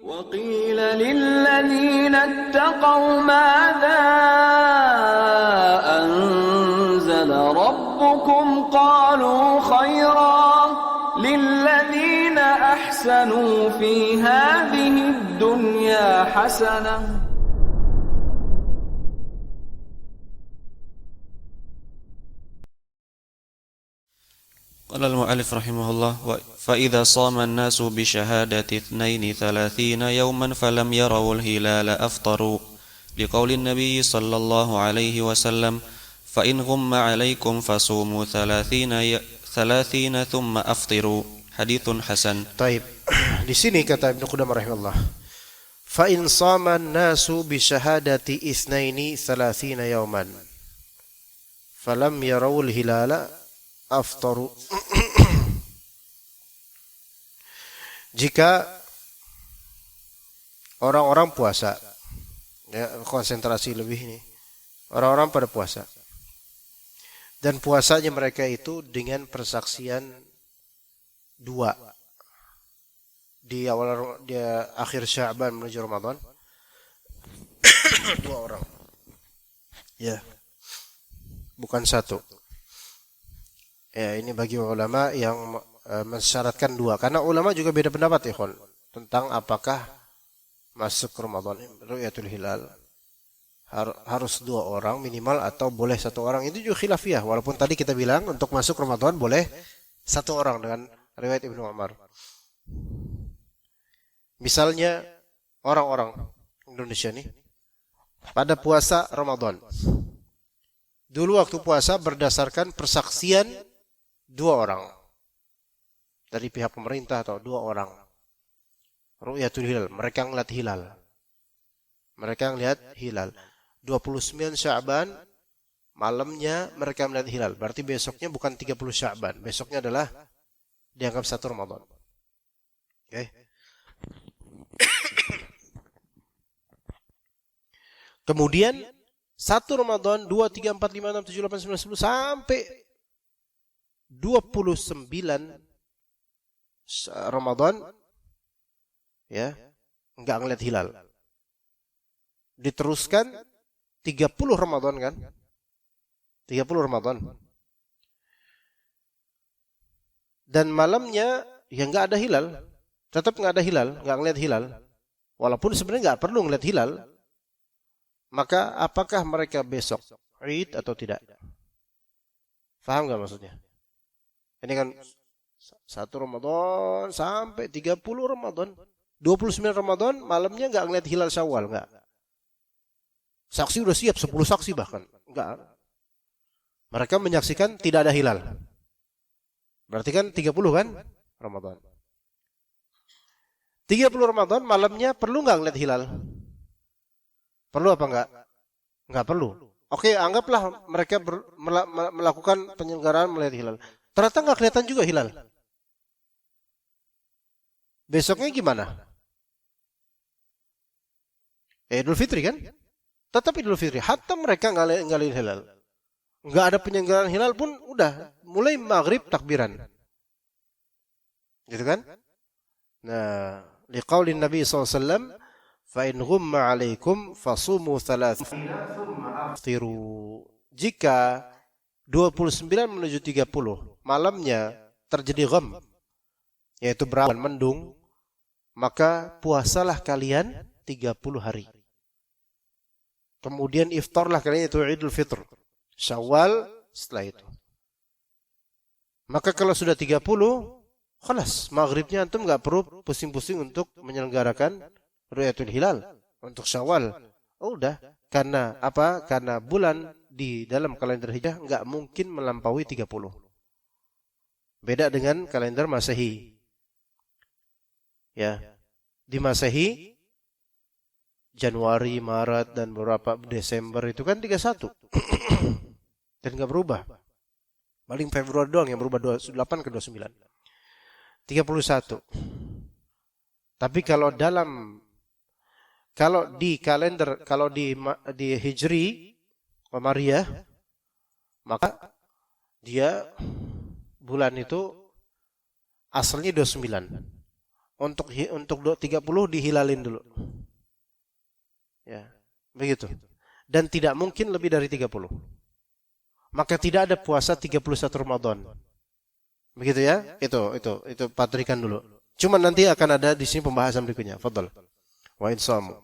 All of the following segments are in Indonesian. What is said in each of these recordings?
وقيل للذين اتقوا ماذا أنزل ربكم قالوا خيرا للذين أحسنوا في هذه الدنيا حسنة. قال المؤلف رحمه الله: فإذا صام الناس بشهادة 32 يوما فلم يروا الهلال أفطروا، لقول النبي صلى الله عليه وسلم: فإن غم عليكم فصوموا 30 ثم أفطروا. حديث حسن. Taib. Di sini kata Ibnu Qudamah rahimahullah, fa in sama an-nasu bi syahadati itsnaini 30 yawman falam yarawul hilala aftaru. Jika orang-orang puasa, ya, konsentrasi lebih ini, orang-orang pada puasa dan puasanya mereka itu dengan persaksian dua di akhir Sya'ban menuju Ramadan. Dua orang, ya, bukan satu. Ya, ini bagi ulama yang mensyaratkan dua, karena ulama juga beda pendapat ya tentang apakah masuk Ramadan ru'yatul hilal harus dua orang minimal atau boleh satu orang. Itu juga khilafiyah, walaupun tadi kita bilang untuk masuk Ramadan boleh satu orang dengan riwayat Ibnu Umar. Misalnya orang-orang Indonesia nih pada puasa Ramadan, dulu waktu puasa berdasarkan persaksian dua orang dari pihak pemerintah atau dua orang, ru'yatul hilal, mereka ngeliat hilal 29 Sya'ban malamnya mereka melihat hilal, berarti besoknya bukan 30 Sya'ban, besoknya adalah dianggap satu Ramadan. Oke. Kemudian 1 Ramadan 2, 3, 4, 5, 6, 7, 8, 9, 10 sampai 29 Ramadan, ya, enggak ngeliat hilal. Diteruskan 30 Ramadan kan? 30 Ramadan. Dan malamnya ya enggak ada hilal. Tetap enggak ada hilal, enggak ngeliat hilal. Walaupun sebenarnya enggak perlu ngeliat hilal. Maka apakah mereka besok Id atau tidak? Faham enggak maksudnya? Ini kan 1 Ramadan sampai 30 Ramadan. 29 Ramadan malamnya enggak ngeliat hilal Syawal, enggak. Saksi udah siap 10 saksi bahkan. Enggak. Mereka menyaksikan tidak ada hilal. Berarti kan 30 kan Ramadan. 30 Ramadan malamnya perlu enggak ngeliat hilal? Perlu apa enggak? Enggak perlu. Oke, anggaplah mereka melakukan penyelenggaraan melihat hilal. Ternyata nggak kelihatan juga hilal. Besoknya gimana? Idul Fitri kan? Tetap Idul Fitri. Hatta mereka nggak lihat hilal. Nggak ada penyelenggaraan hilal pun udah mulai maghrib takbiran. Gitu kan? Nah, liqaulin Nabi SAW, fa in ghumma alaikum fasumu 30 thumma aftiru. Jika 29 menuju 30 malamnya terjadi gham, yaitu berawan mendung, maka puasalah kalian 30 hari. Kemudian iftarlah kalian, itu Idul Fitr, Syawal setelah itu. Maka kalau sudah 30, khalas, maghribnya antum enggak perlu pusing-pusing untuk menyelenggarakan ru'yatul hilal untuk Syawal. Oh, udah. Karena apa? Karena bulan di dalam kalender Hijrah enggak mungkin melampaui 30. Beda dengan kalender Masehi. Ya. Di Masehi Januari, Maret dan beberapa Desember itu kan 31. Dan enggak berubah. Paling Februari doang yang berubah 28 ke 29. 31. Tapi kalau di kalender, kalau di Hijri Qamariyah, maka dia bulan itu asalnya 29. untuk 30 dihilalin dulu. Ya, begitu. Dan tidak mungkin lebih dari 30. Maka tidak ada puasa 31 Ramadan. Begitu ya? Itu patrikan dulu. Cuma nanti akan ada di sini pembahasan berikutnya. Fadhal. Wa insamu.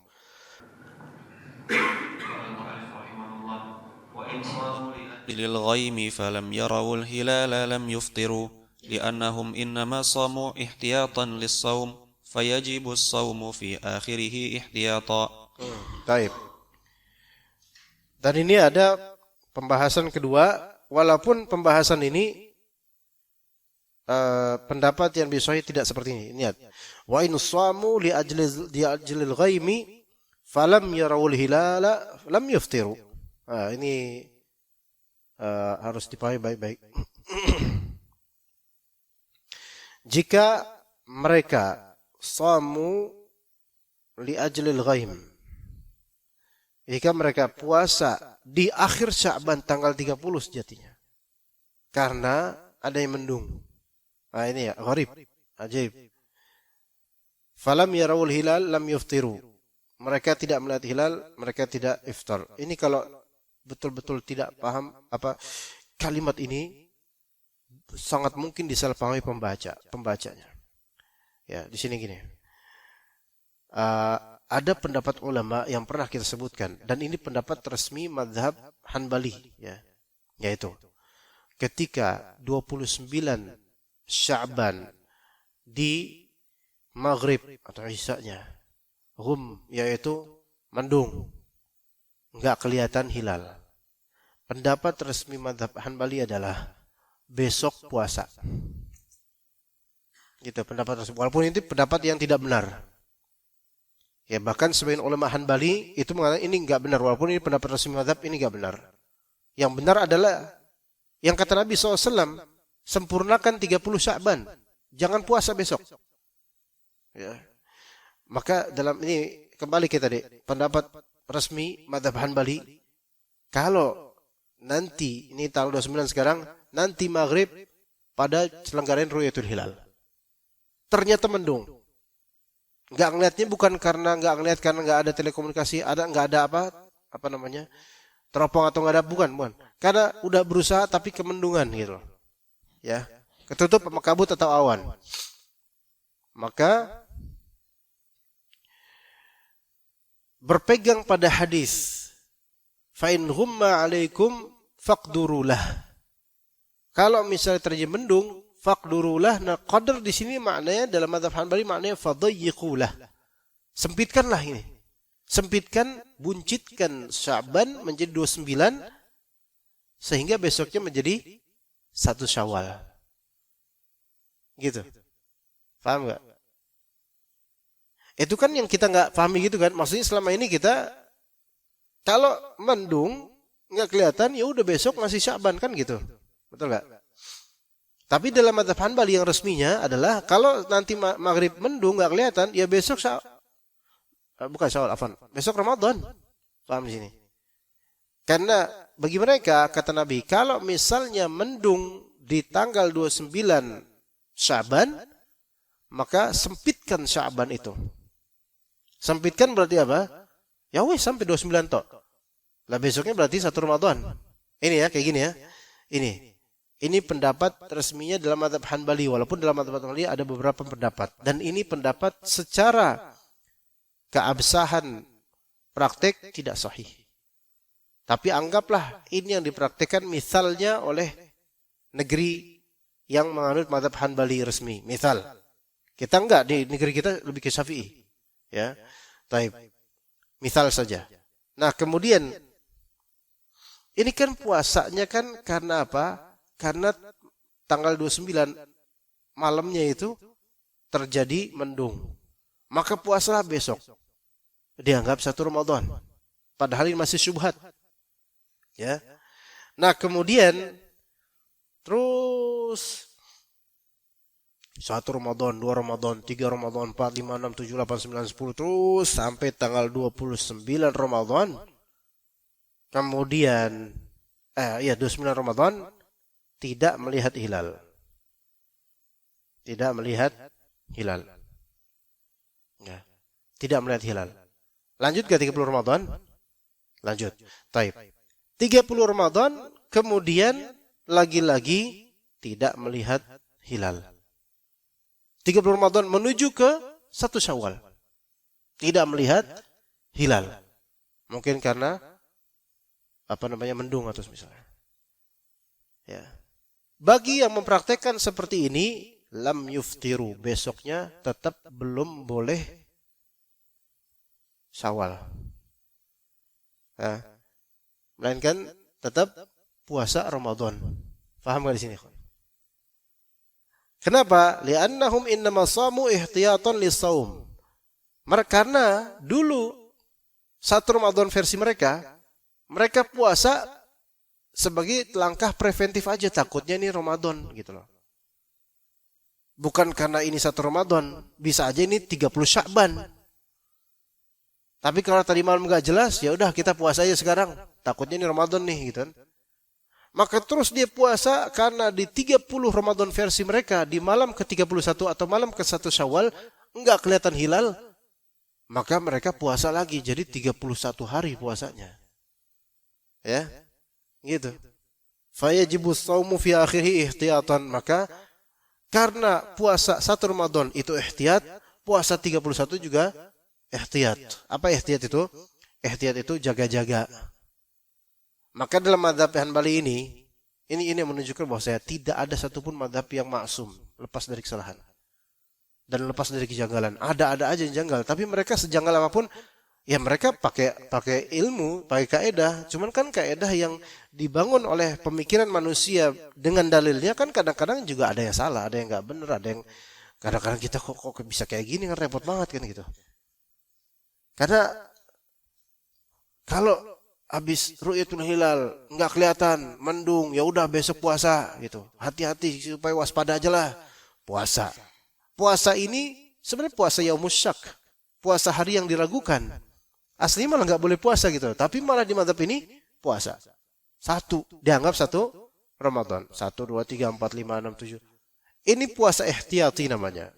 للغيم فلم يروا الهلال لم يفطروا لأنهم إنما صاموا احتياطا للصوم فيجب الصوم في آخره احتياطا. Baik. Dan ini ada pembahasan kedua, walaupun pembahasan ini pendapat yang bisahih tidak seperti ini. Lihat. Wa in shamu li ajlil ghaimi falam yarawul hilala lam yuftiru. Ini harus dipahami baik-baik. Jika mereka shamu li ajlil ghaim, jika mereka puasa di akhir Sya'ban tanggal 30 sejatinya, karena ada yang mendung. Ini ya, gharib, ajaib. Falam yarawul hilal lam yuftiru. Mereka tidak melihat hilal, mereka tidak iftar. Ini kalau betul-betul tidak paham apa kalimat ini, sangat mungkin disalahpahami pembacanya. Ya, di sini gini. Ada pendapat ulama yang pernah kita sebutkan, dan ini pendapat resmi mazhab Hanbali, ya, yaitu ketika 29 Sya'ban di maghrib atau isya-nya, yaitu mendung, enggak kelihatan hilal. Pendapat resmi mazhab Hanbali adalah besok puasa. Gitu pendapat resmi. Walaupun ini pendapat yang tidak benar. Ya, bahkan sebagian ulama Hanbali itu mengatakan ini enggak benar, walaupun ini pendapat resmi mazhab, ini enggak benar. Yang benar adalah yang kata Nabi SAW, sempurnakan 30 Sya'ban, jangan puasa besok. Ya. Maka dalam ini kembali kita pendapat resmi mazhab Hanbali, kalau nanti ini tanggal 29 sekarang, nanti maghrib pada selenggaraan Ru'yatul Hilal, ternyata mendung. Enggak ngelihatnya bukan karena enggak ngelihat karena enggak ada telekomunikasi, enggak ada apa namanya? Teropong atau enggak ada, bukan. Karena udah berusaha tapi kemendungan gitu. Ya, ketutup sama kabut atau awan. Maka berpegang pada hadis fa in ghumma 'alaikum faqdurulah. Kalau misalnya terjadi mendung, faqdurulah. Nah, qadar di sini maknanya dalam mazhab Hanbali maknanya fadayyiqulah. Sempitkanlah ini. Sempitkan, buncitkan Sya'ban menjadi 29 sehingga besoknya menjadi 1 Syawal. Gitu. Paham enggak? Itu kan yang kita enggak pahami gitu kan. Maksudnya selama ini kita kalau mendung enggak kelihatan, ya udah besok masih Sya'ban kan gitu. Betul enggak? Tapi dalam mazhab Hanbali yang resminya adalah kalau nanti maghrib mendung nggak kelihatan, ya besok besok Ramadan. Paham di sini? Karena bagi mereka kata Nabi, kalau misalnya mendung di tanggal 29 Sya'ban, maka sempitkan Sya'ban itu. Sempitkan berarti apa? Ya wes sampai 29 tok. Lah besoknya berarti 1 Ramadan. Ini ya kayak gini ya. Ini pendapat resminya dalam mazhab Hanbali, walaupun dalam mazhab Hanbali ada beberapa pendapat. Dan ini pendapat secara keabsahan praktek tidak sahih. Tapi anggaplah ini yang dipraktekkan misalnya oleh negeri yang menganut mazhab Hanbali resmi. Misal, kita enggak, di negeri kita lebih ke Syafi'i. Ya, taib. Misal saja. Nah, kemudian ini kan puasanya kan karena apa? Karena tanggal 29 malamnya itu terjadi mendung. Maka puasalah besok. Dianggap 1 Ramadan. Padahal ini masih syubhat. Ya. Nah, kemudian terus 1 Ramadan, 2 Ramadan, 3 Ramadan, 4, 5, 6, 7, 8, 9, 10 terus sampai tanggal 29 Ramadan. Kemudian 29 Ramadan tidak melihat hilal. Tidak melihat hilal. tidak melihat hilal. Lanjut ke 30 Ramadan? Lanjut. Taib. 30 Ramadan kemudian lagi-lagi tidak melihat hilal. 30 Ramadan menuju ke 1 Syawal. Tidak melihat hilal. Mungkin karena mendung atau misalnya. Ya. Bagi yang mempraktekkan seperti ini, lam yuftiru, besoknya tetap belum boleh Syawal. Ya. Melainkan tetap puasa Ramadan. Paham enggak di sini? Kenapa? Li'annahum innama shamu ihtiyatan lis-shaum. Karena dulu 1 Ramadan versi mereka puasa sebagai langkah preventif aja, takutnya ini Ramadan gitu loh. Bukan karena ini 1 Ramadan, bisa aja ini 30 Sya'ban. Tapi kalau tadi malam enggak jelas, ya udah kita puasa aja sekarang. Takutnya ini Ramadan nih gitu kan. Maka terus dia puasa karena di 30 Ramadan versi mereka, di malam ke-31 atau malam ke-1 Syawal enggak kelihatan hilal, maka mereka puasa lagi, jadi 31 hari puasanya. Ya. Gitu. Fayajibu shaumu fi akhirih ihtiyatan, maka karena puasa 1 Ramadan itu ihtiyat, puasa 31 juga ihtiyat. Apa ihtiyat itu? Ihtiyat itu jaga-jaga. Maka dalam mazhab Hanbali ini yang menunjukkan bahwa saya tidak ada satupun mazhab yang maksum, lepas dari kesalahan dan lepas dari kejanggalan. Ada aja yang janggal, tapi mereka sejanggal apapun, ya mereka pakai ilmu, pakai kaedah. Cuman kan kaedah yang dibangun oleh pemikiran manusia dengan dalilnya kan kadang-kadang juga ada yang salah, ada yang nggak benar, ada yang kadang-kadang kita kok bisa kayak gini kan repot banget kan gitu. Karena kalau habis ru'yatul hilal nggak kelihatan, mendung, ya udah besok puasa gitu. Hati-hati supaya waspada aja lah. Puasa. Puasa ini sebenarnya puasa yaumus syak. Puasa hari yang diragukan. Asli malah nggak boleh puasa gitu. Tapi malah di mazhab ini puasa. 1 dianggap 1 Ramadan. 1, 2, 3, 4, 5, 6, 7. Ini puasa ihtiyati namanya.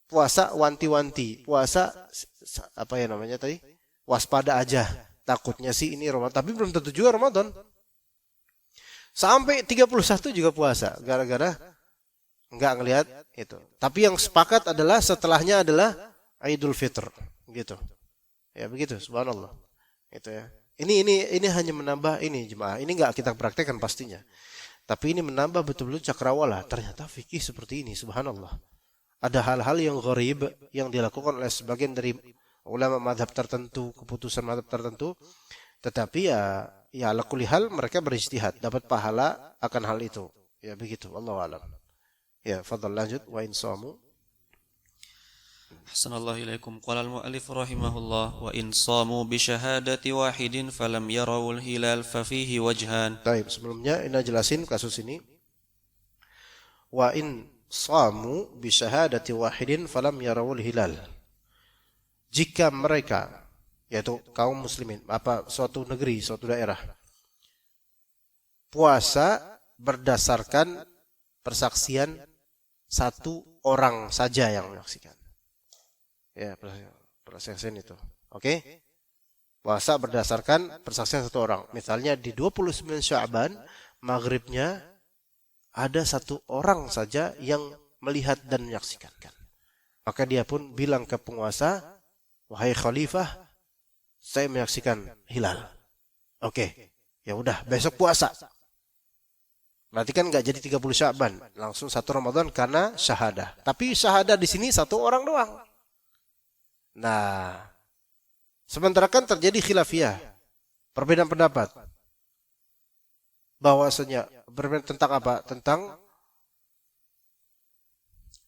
Puasa wanti-wanti. Puasa waspada aja. Takutnya sih ini Ramadan, tapi belum tentu juga Ramadan. Sampai 31 juga puasa, gara-gara enggak ngelihat itu. Tapi yang sepakat adalah setelahnya adalah Idul Fitr, gitu. Ya begitu, subhanallah. Itu ya. Ini hanya menambah ini jemaah. Ini enggak kita praktekkan pastinya. Tapi ini menambah betul-betul cakrawala. Ternyata fikih seperti ini, subhanallah. Ada hal-hal yang gharib yang dilakukan oleh sebagian dari ulama madhab tertentu, keputusan madhab tertentu, tetapi ya ala kulli hal mereka berijtihad, dapat pahala akan hal itu. Ya begitu, wallahu alam. Ya, fadhal lanjut wa in shamu. Ahsanallahu ilaikum. Qala al-mu'allif rahimahullah wa in shamu bi syahadati wahidin falam yarawul hilal fa fihi wajhan. Baik, sebelumnya ina jelasin kasus ini. Wa in shamu bi syahadati wahidin falam yarawul hilal. Jika mereka, yaitu kaum muslimin, suatu negeri, suatu daerah, puasa berdasarkan persaksian 1 orang saja yang menyaksikan. Ya, persaksian itu. Oke? Puasa berdasarkan persaksian 1 orang. Misalnya di 29 Sya'ban, maghribnya ada 1 orang saja yang melihat dan menyaksikan. Maka dia pun bilang ke penguasa, wahai khalifah, saya menyaksikan hilal. Oke, ya udah besok puasa. Berarti kan nggak jadi 30 Sya'ban, langsung 1 Ramadan karena syahadah. Tapi syahadah di sini 1 orang doang. Nah, sementara kan terjadi khilafiyah, perbedaan pendapat. Bahwasanya berbeda tentang apa? Tentang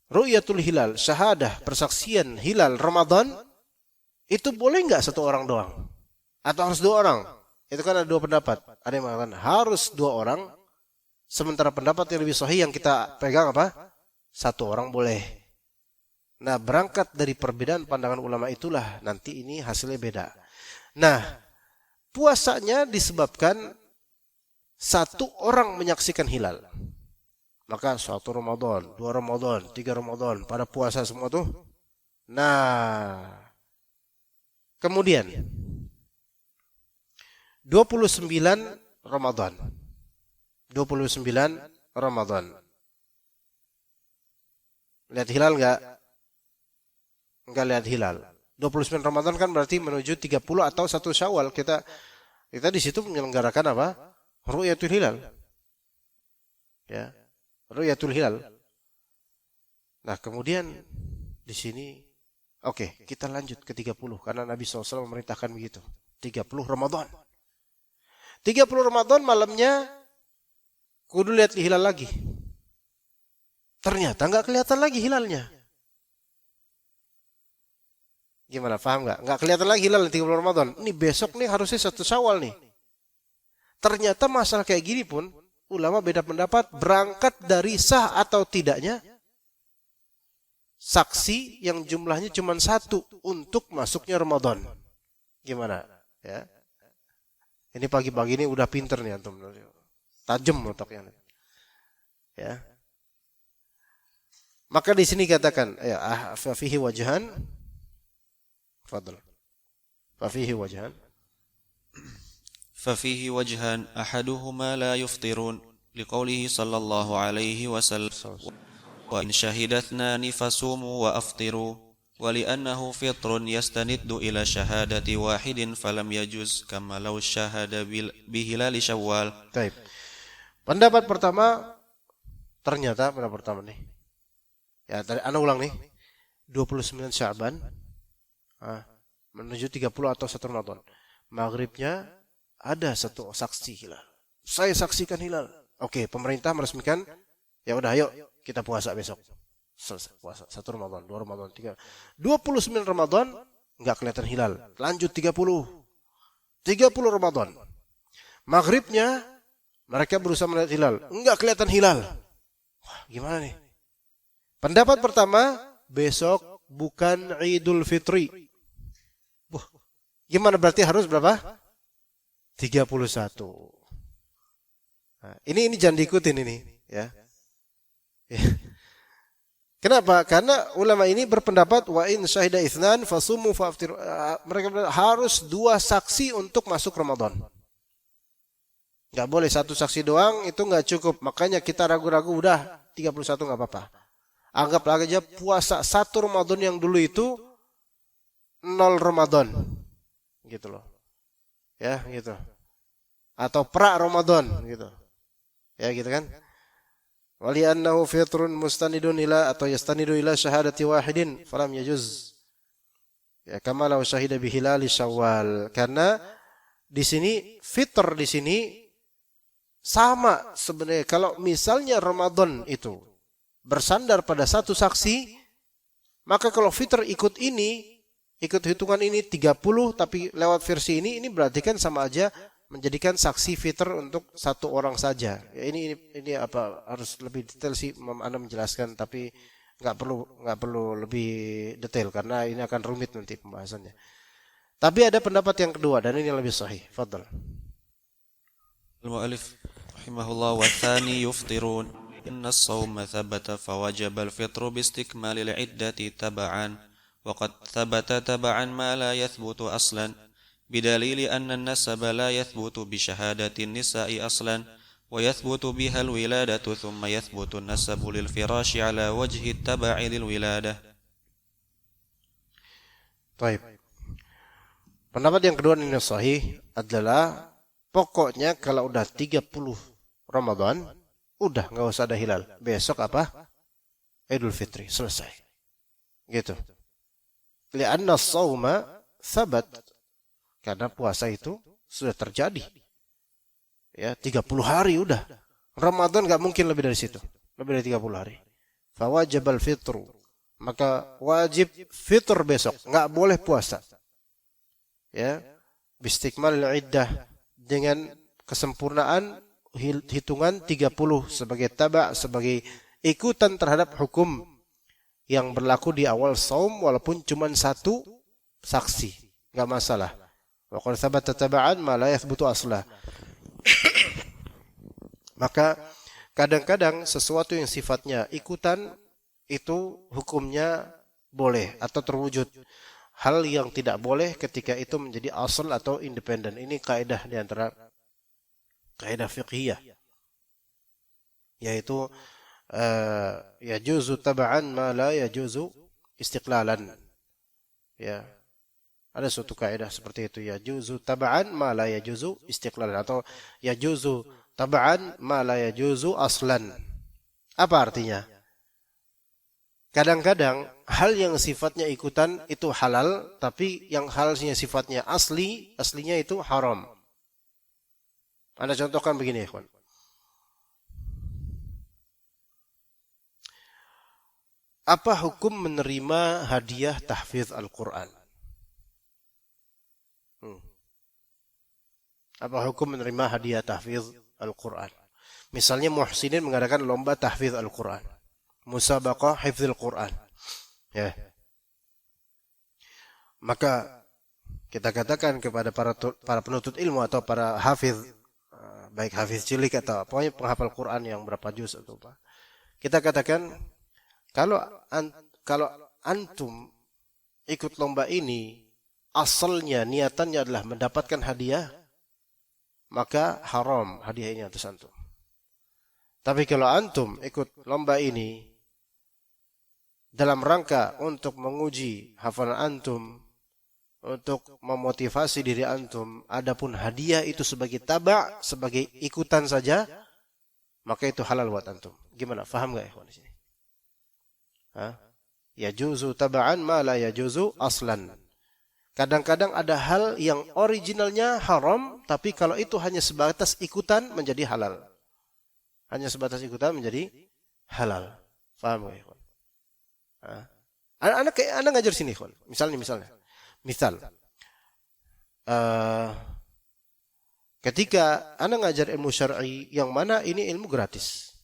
ru'yatul hilal, syahadah, persaksian hilal Ramadan. Itu boleh nggak 1 orang doang? Atau harus 2 orang? Itu kan ada 2 pendapat. Ada yang mengatakan harus 2 orang. Sementara pendapat yang lebih sahih yang kita pegang apa? 1 orang boleh. Nah, berangkat dari perbedaan pandangan ulama itulah nanti ini hasilnya beda. Nah, puasanya disebabkan 1 orang menyaksikan hilal. Maka 1 Ramadan, 2 Ramadan, 3 Ramadan, pada puasa semua tuh. Nah, Kemudian 29 Ramadan. 29 Ramadan. Lihat hilal enggak? Enggak lihat hilal. 29 Ramadan kan berarti menuju 30 atau 1 Syawal. Kita di situ menyelenggarakan apa? Ru'yatul hilal. Ya. Ru'yatul hilal. Nah, kemudian di sini oke, kita lanjut ke 30 karena Nabi SAW memerintahkan begitu. 30 Ramadan. 30 Ramadan malamnya kudu lihat hilal lagi. Ternyata enggak kelihatan lagi hilalnya. Gimana, paham enggak? Enggak kelihatan lagi hilal 30 Ramadan. Ini besok nih harusnya 1 Syawal nih. Ternyata masalah kayak gini pun ulama beda pendapat berangkat dari sah atau tidaknya saksi yang jumlahnya cuma 1 untuk masuknya Ramadan. Gimana? Ya. Ini pagi-pagi ini udah pinter nih antum. Tajam otaknya. Ya. Maka di sini katakan ya fihi wajhan. Fadl. Fihi wajhan. ففيه وجهان أحدهما لا يفطرون لقوله صلى الله عليه وسلم وإن شهد اثنان فصوموا وأفطروا ولأنه فطر يستند إلى شهادة واحد فلم يجوز كما لو شهد بهلال شوال. Baik. Pendapat pertama ternyata pendapat pertama nih. Ya, tadi ana ulang nih. 29 Sya'ban menuju 30 atau 1 Ramadan. Maghribnya ada 1 saksi hilal. Saya saksikan hilal. Oke, pemerintah meresmikan. Ya udah, ayo kita puasa besok. Selesai puasa. 1 Ramadan, 2 Ramadan, 3. 29 Ramadan enggak kelihatan hilal. Lanjut 30. 30 Ramadan. Maghribnya mereka berusaha melihat hilal. Enggak kelihatan hilal. Wah, gimana nih? Pendapat pertama, besok bukan Idul Fitri. Wah, gimana berarti harus berapa? 31. Nah, ini jangan diikutin ini, ya. Kenapa? Karena ulama ini berpendapat wa in syahida itsnan fasumu faftiru. Mereka harus 2 saksi untuk masuk Ramadan. Enggak boleh 1 saksi doang, itu enggak cukup. Makanya kita ragu-ragu udah 31 enggak apa-apa. Anggaplah aja puasa 1 Ramadan yang dulu itu 0 Ramadan. Gitu loh. Ya, gitu. Atau pra Ramadan gitu. Ya, gitu kan? Wali annahu fitrun mustanidun ila atau yastanidu ila syahadati wahidin falam yajuz. Ya, kama law syahida bi hilali Syawal. Karena di sini fitr di sini sama sebenarnya. Kalau misalnya Ramadan itu bersandar pada 1 saksi, maka kalau fitr ikut hitungan ini 30 tapi lewat versi ini berarti kan sama aja menjadikan saksi fitr untuk 1 orang saja. Ya, ini apa harus lebih detail sih Anda menjelaskan, tapi nggak perlu lebih detail karena ini akan rumit nanti pembahasannya. Tapi ada pendapat yang kedua dan ini lebih sahih. Fadhal. Al-mu'allif rahimahullah wa thani yuftirun inna as-sawma thabata fawajaba al-fitru bi-istikmali al-iddati tab'an wa qad thabata tab'an ma la yathbutu aslan بدليل أن النسب لا يثبت بشهادة النساء أصلا ويثبت بها الولادة ثم يثبت النسب للفراش على وجه التبع للولادة. Baik. Pendapat yang kedua ini sahih adalah pokoknya kalau udah 30 Ramadan udah nggak usah ada hilal. Besok apa? Idul Fitri, selesai. Gitu. Li'anna as-sawma thabat. Karena puasa itu sudah terjadi. Ya, 30 hari udah. Ramadan enggak mungkin lebih dari situ. Lebih dari 30 hari. Fawajibal fitru. Maka wajib fitr besok, enggak boleh puasa. Ya, bistikmalil iddah dengan kesempurnaan hitungan 30 sebagai taba' sebagai ikutan terhadap hukum yang berlaku di awal saum walaupun cuma 1 saksi. Enggak masalah. Wa qad thabata tab'an ma la yathbutu asla. Maka kadang-kadang sesuatu yang sifatnya ikutan itu hukumnya boleh atau terwujud. hal yang tidak boleh ketika itu menjadi asal atau independen. Ini kaidah di antara kaidah fiqhiyah, yaitu yajuzu tab'an ma la yajuzu istiqlalan. Ya. Ada suatu kaidah seperti itu, yajuzu tab'an ma la yajuzu istiqlalan, atau yajuzu tab'an ma la yajuzu aslan. Apa artinya? Kadang-kadang hal yang sifatnya ikutan itu halal, tapi yang halnya sifatnya aslinya itu haram. Anda contohkan begini, ikhwan. Apa hukum menerima hadiah tahfidz Al-Quran? Apa hukum menerima hadiah tahfidz Al-Quran? Misalnya muhsinin mengadakan lomba tahfidz Al-Quran, musabaqah hifdzil Quran. Ya. Maka kita katakan kepada para penuntut ilmu atau para hafidz, baik hafidz cilik atau pokoknya penghafal Quran yang berapa juz atau apa. Kita katakan kalau antum ikut lomba ini asalnya niatannya adalah mendapatkan hadiah, maka haram hadiah ini atas antum. Tapi kalau antum ikut lomba ini dalam rangka untuk menguji hafalan antum, untuk memotivasi diri antum, adapun hadiah itu sebagai taba', sebagai ikutan saja, maka itu halal buat antum. Gimana? Faham enggak ikhwan di sini? Yajuzu taba'an ma la yajuzu aslan. Kadang-kadang ada hal yang originalnya haram, tapi kalau itu hanya sebatas ikutan menjadi halal. Hanya sebatas ikutan menjadi halal. Faham enggak ikhwan? Anda ngajar sini ikhwan. Misalnya. Misal. Ketika Anda ngajar ilmu syar'i yang mana ini ilmu gratis.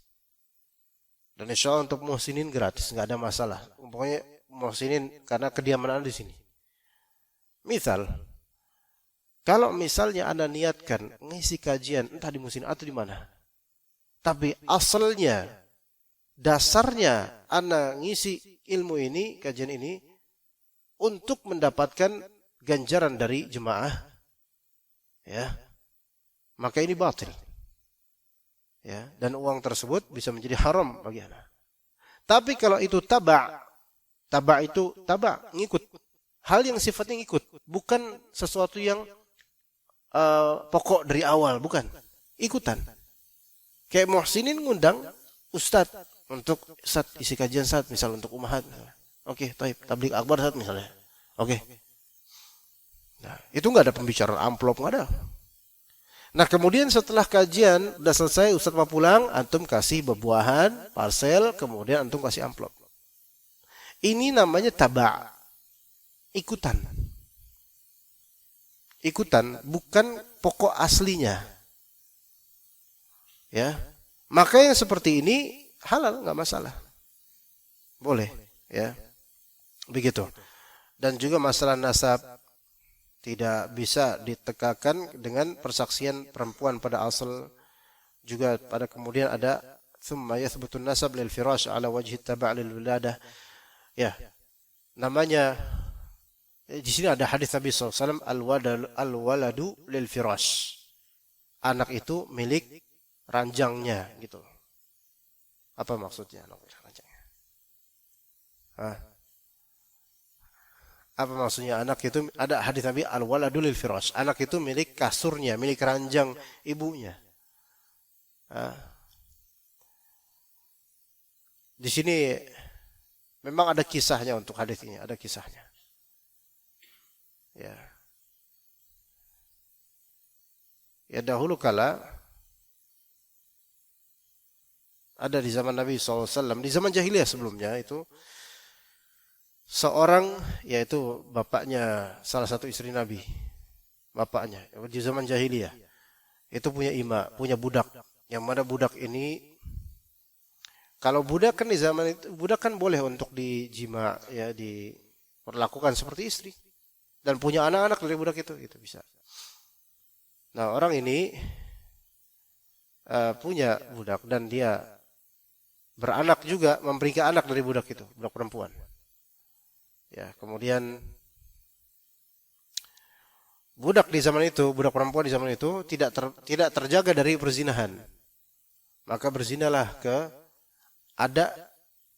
Dan insya Allah untuk muhsinin gratis, nggak ada masalah. Pokoknya muhsinin karena kediaman Anda di sini. Misal, kalau misalnya Anda niatkan ngisi kajian entah di muhsinin atau di mana, tapi asalnya, dasarnya Anda ngisi ilmu ini, kajian ini, untuk mendapatkan ganjaran dari jemaah, ya, maka ini batil. Ya, dan uang tersebut bisa menjadi haram bagi Anda. Tapi kalau itu taba' itu ngikut. Hal yang sifatnya ngikut, bukan sesuatu yang pokok dari awal, bukan. Ikutan. Kayak muhsinin ngundang ustadz untuk isi kajian saat, misal untuk umahat. Oke, tabligh akbar saat misalnya. Oke. Nah, itu enggak ada pembicaraan amplop, enggak ada. Nah, kemudian setelah kajian udah selesai, ustadz mau pulang, antum kasih bebuahan, parcel, kemudian antum kasih amplop. Ini namanya taba', ikutan. Ikutan, bukan pokok aslinya. Ya, maka yang seperti ini halal, nggak masalah, boleh, ya, begitu. Dan juga masalah nasab tidak bisa ditegakkan dengan persaksian perempuan pada asal. Juga pada kemudian ada thumma yathbutun nasab lil firash ala wajhi taba' lil wiladah. Ya, namanya di sini ada hadis Nabi SAW, al-waladu lil firash. Anak itu milik ranjangnya, gitu. Apa maksudnya anak ranjangnya? Apa maksudnya anak itu? Ada hadis Nabi al-waladu lil firash. Anak itu milik kasurnya, milik ranjang ibunya. Di sini memang ada kisahnya untuk hadis ini, ada kisahnya. Ya. Ya, dahulu kala ada di zaman Nabi SAW, di zaman jahiliyah sebelumnya itu, seorang, yaitu bapaknya salah satu istri Nabi, bapaknya di zaman jahiliyah itu punya punya budak, yang mana budak ini, kalau budak kan di zaman itu, budak kan boleh untuk dijima, ya, diperlakukan seperti istri, dan punya anak-anak dari budak itu bisa. Nah, orang ini punya budak dan dia beranak juga, memberikan anak dari budak itu, budak perempuan. Ya, kemudian budak di zaman itu, budak perempuan di zaman itu tidak terjaga dari perzinahan. Maka berzinalah ada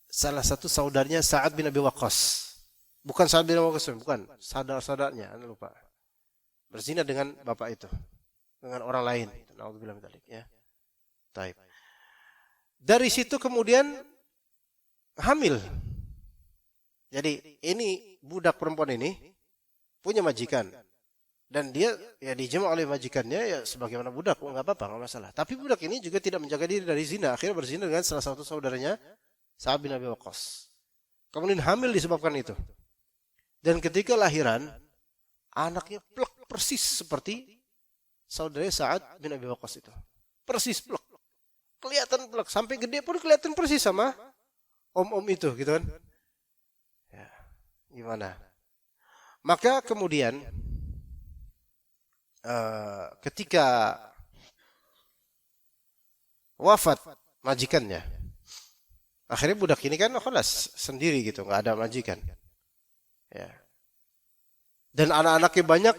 salah satu saudaranya Sa'ad bin Abi Waqqas. Bukan Sa'ad bin Abi Waqqas, bukan, saudara-saudaranya, Anda lupa. Berzina dengan bapak itu, dengan orang lain. Nauzubillah min dzalik, ya. Taib. Dari situ kemudian hamil. Jadi ini budak perempuan ini punya majikan. Dan dia ya dijama oleh majikannya ya sebagaimana budak, enggak apa-apa, enggak masalah. Tapi budak ini juga tidak menjaga diri dari zina, akhirnya berzina dengan salah satu saudaranya Sa'ad bin Abi Waqqas. Kemudian hamil disebabkan itu. Dan ketika lahiran, anaknya plek persis seperti saudaranya Sa'ad bin Abi Waqqas itu. Persis plek. Kelihatan plek, sampai gede pun kelihatan persis sama om-om itu, gitu kan. Ya, gimana? Maka kemudian ketika wafat majikannya, akhirnya budak ini kan khalas sendiri gitu, nggak ada majikan. Ya. Dan anak-anaknya banyak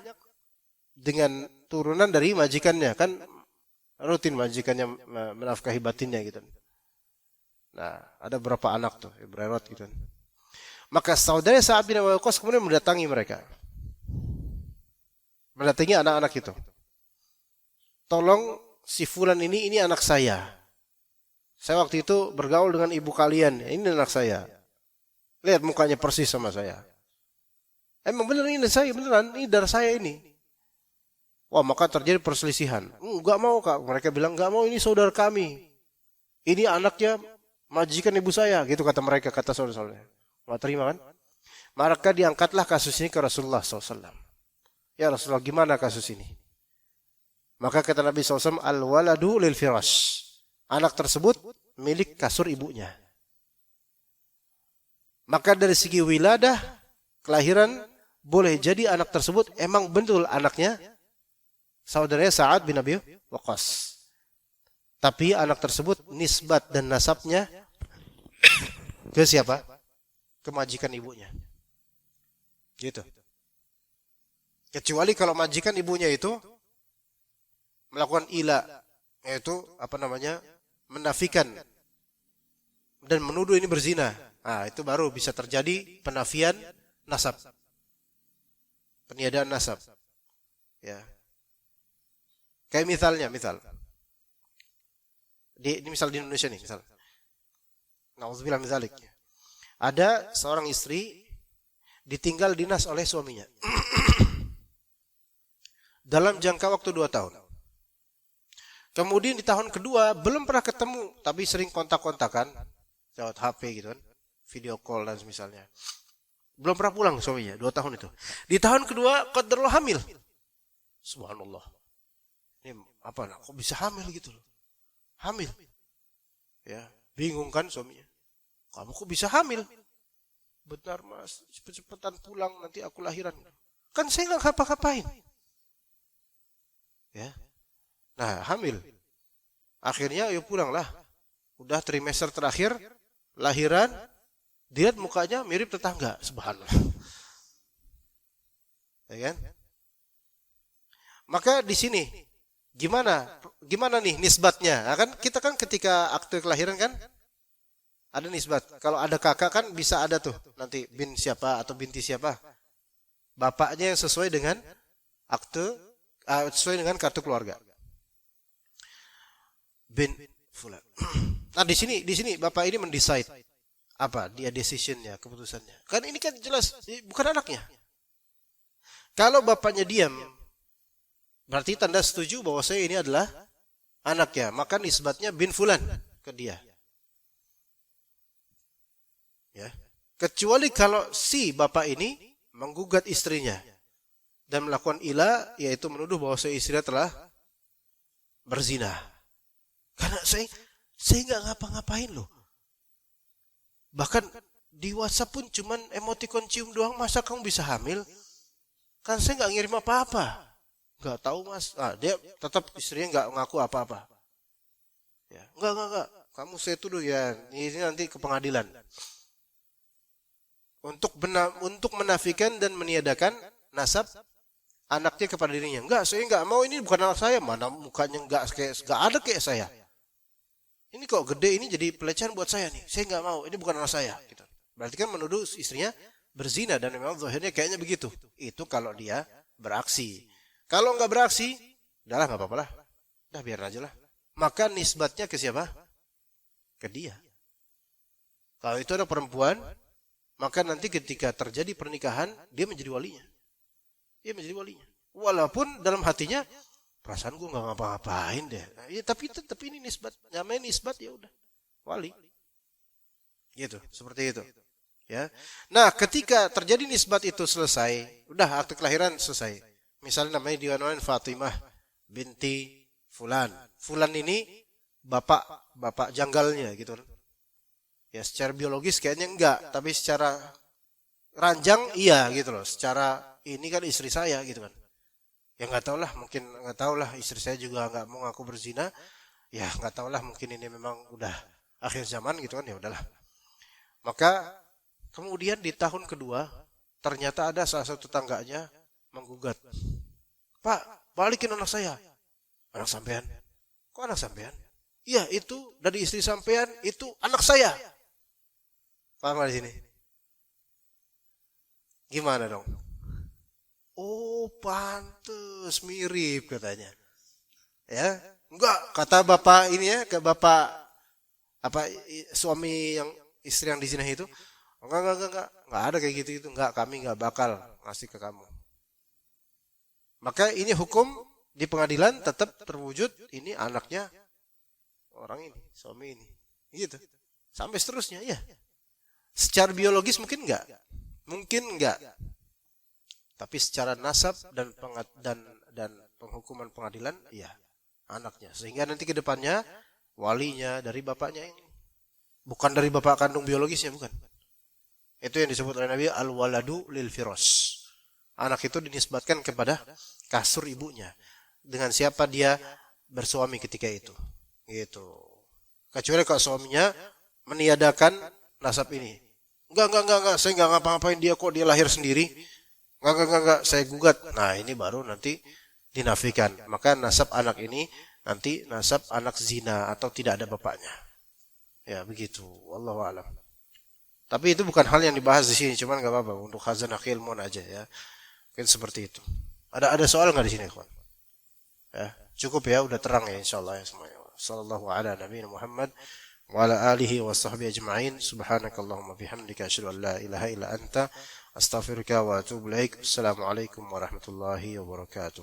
dengan turunan dari majikannya, kan rutin majikannya menafkahi batinnya gitu. Nah, ada berapa anak tuh, berat gitu. Maka saudara Sa'ad bin Abi Waqqas kemudian mendatangi mereka. Mendatangi anak-anak itu. Tolong si fulan ini anak saya. Saya waktu itu bergaul dengan ibu kalian, ini anak saya. Lihat mukanya persis sama saya. Emang benar ini saya, beneran, ini darah saya ini. Wah, maka terjadi perselisihan. Enggak mau, Kak. Mereka bilang enggak mau, ini saudara kami. Ini anaknya majikan ibu saya, gitu kata mereka, kata saudara-saudara. Enggak terima kan? Maka diangkatlah kasus ini ke Rasulullah SAW. Ya Rasulullah, gimana kasus ini? Maka kata Nabi SAW, al-waladu lil firash. Anak tersebut milik kasur ibunya. Maka dari segi wiladah, kelahiran, boleh jadi anak tersebut emang betul anaknya saudaranya Sa'ad bin Abi Waqqas. Tapi anak tersebut nisbat dan nasabnya ke siapa? Ke majikan ibunya. Gitu. Kecuali kalau majikan ibunya itu melakukan ila, yaitu menafikan dan menuduh ini berzina. Nah, itu baru bisa terjadi penafian nasab. Peniadaan nasab. Ya. Kayak misal. Ini misal di Indonesia nih, misal. Nauzubillah min dzalik. Ada seorang istri ditinggal dinas oleh suaminya. Dalam jangka waktu 2 tahun. Kemudian di tahun kedua belum pernah ketemu, tapi sering kontak-kontakan, lewat HP gitu kan, video call dan misalnya. Belum pernah pulang suaminya 2 tahun itu. Di tahun kedua qadarullah hamil. Subhanallah. Ini apa? Kok bisa hamil gitu loh? Hamil. Ya, bingung kan suaminya. Kamu kok bisa hamil? Benar Mas, cepet-cepetan pulang nanti aku lahiran. Kan saya nggak ngapa-ngapain. Ya. Nah, hamil. Akhirnya ayo pulanglah. Udah trimester terakhir, lahiran, dilihat mukanya mirip tetangga, subhanallah. Ya kan? Maka di sini gimana nih nisbatnya? Nah, kan kita kan ketika akte kelahiran kan ada nisbat. Kalau ada kakak kan bisa ada tuh nanti bin siapa atau binti siapa. Bapaknya yang sesuai dengan akte sesuai dengan kartu keluarga. Bin fulan. Nah, di sini bapak ini mendecide apa? Dia decisionnya, keputusannya. Kan ini kan jelas bukan anaknya. Kalau bapaknya diam, berarti tanda setuju bahwa saya ini adalah anaknya, maka nisbatnya bin fulan ke dia. Ya. Kecuali kalau si bapak ini menggugat istrinya dan melakukan ila, yaitu menuduh bahwa istrinya telah berzina. Karena saya nggak ngapa-ngapain loh. Bahkan di WhatsApp pun cuman emoticon cium doang, masa kamu bisa hamil? Kan saya nggak ngirim apa-apa. Nggak tahu Mas. Dia tetap istrinya nggak ngaku apa-apa. Ya, enggak. Kamu saya tuduh ya. Ini nanti ke pengadilan. Untuk menafikan dan meniadakan nasab anaknya kepada dirinya, enggak, saya enggak mau, ini bukan anak saya, mana mukanya enggak ada kayak saya. Ini kok gede, ini jadi pelecehan buat saya nih. Saya enggak mau, ini bukan anak saya. Gitu. Berarti kan menuduh istrinya berzina dan memang zahirnya kayaknya begitu. Itu kalau dia beraksi. Kalau enggak beraksi, udahlah enggak apa-apa lah. Udah biar aja lah. Maka nisbatnya ke siapa? Ke dia. Kalau itu ada perempuan, maka nanti ketika terjadi pernikahan, dia menjadi walinya. Dia menjadi walinya. Walaupun dalam hatinya, perasaan gue nggak ngapa-ngapain deh. Ya, tapi tetap ini nisbat. Namanya nisbat ya udah. Wali. Gitu. Seperti itu. Ya. Nah, ketika terjadi nisbat itu selesai, udah akte kelahiran selesai. Misalnya namanya diwanwain Fatimah binti Fulan. Fulan ini bapak janggalnya gitu. Ya secara biologis kayaknya enggak, tapi secara ranjang iya gitu loh. Secara ini kan istri saya gitu kan. Ya nggak tahu lah, mungkin nggak tahu lah, istri saya juga nggak mau ngaku berzina. Ya nggak tahu lah, mungkin ini memang udah akhir zaman gitu kan, ya udahlah. Maka kemudian di tahun kedua ternyata ada salah satu tetangganya menggugat. Pak, balikin anak saya. Anak sampean? Kok anak sampean? Iya, itu dari istri sampean, itu anak saya. Paham di sini? Gimana dong? Oh, pantes mirip katanya. Ya, enggak, kata bapak ini ya, ke bapak suami yang istri yang di sini itu, enggak ada kayak gitu, enggak, kami enggak bakal ngasih ke kamu. Maka ini hukum di pengadilan tetap terwujud, ini anaknya orang ini, suami ini. Gitu. Sampai seterusnya, ya. Secara biologis mungkin enggak. Mungkin enggak. Tapi secara nasab dan penghukuman pengadilan, iya, anaknya. Sehingga nanti ke depannya walinya dari bapaknya ini. Bukan dari bapak kandung biologisnya, bukan. Itu yang disebut oleh Nabi al-waladu lil firas. Anak itu dinisbatkan kepada kasur ibunya. Dengan siapa dia bersuami ketika itu. Gitu. Kecuali kalau suaminya meniadakan nasab ini. Enggak, saya enggak ngapa-ngapain dia kok, dia lahir sendiri. Enggak, saya gugat. Nah, ini baru nanti dinafikan. Maka nasab anak ini nanti nasab anak zina atau tidak ada bapaknya. Ya, begitu. Wallahu a'lam. Tapi itu bukan hal yang dibahas di sini, cuman enggak apa-apa untuk khazanah ilmun aja ya. Mungkin seperti itu. Ada soal enggak di sini, kawan? Ya, cukup ya, udah terang ya insyaallah ya semuanya. Sallallahu ala nabiyina Muhammad wa ala alihi wa sahbihi ajma'in. Subhanakallahumma bihamdika asyhadu an la ilaha illa anta astaghfiruka wa atubu ilaik. Assalamualaikum warahmatullahi wabarakatuh.